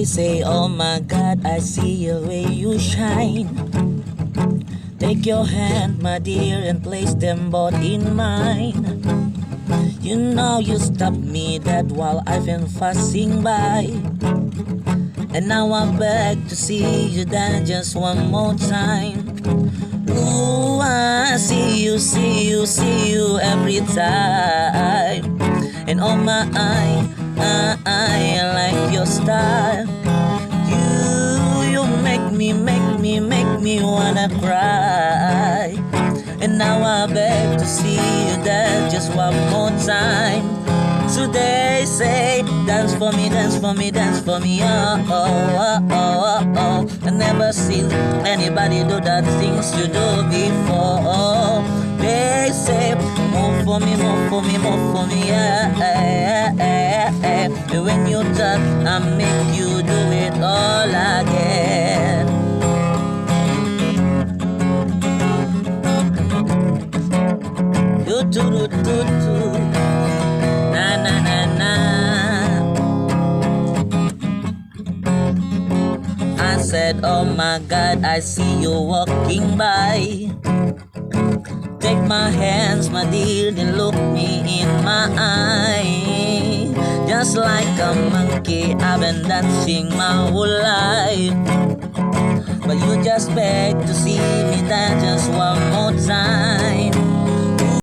They say, oh my God, I see the way you shine. Take your hand, my dear, and place them both in mine. You know you stopped me dead while I've been passing by. And now I beg to see you there just one more time. Ooh, I see you, see you, see you every time. And oh my, I like your style. You make me wanna cry. And now I beg to see you there just one more time. So they say, dance for me, dance for me, dance for me, oh, oh, oh, oh, oh. I never seen anybody do that things you do before. Oh, they say, move for me, move for me, move for me, yeah, yeah, yeah, yeah. When you talk, I make you do it all again. Do do do do do. Na na na na. I said, oh my God, I see you walking by. Take my hands, my dear, then look me in my eye. Just like a monkey, I've been dancing my whole life. But you just beg to see me there just one more time.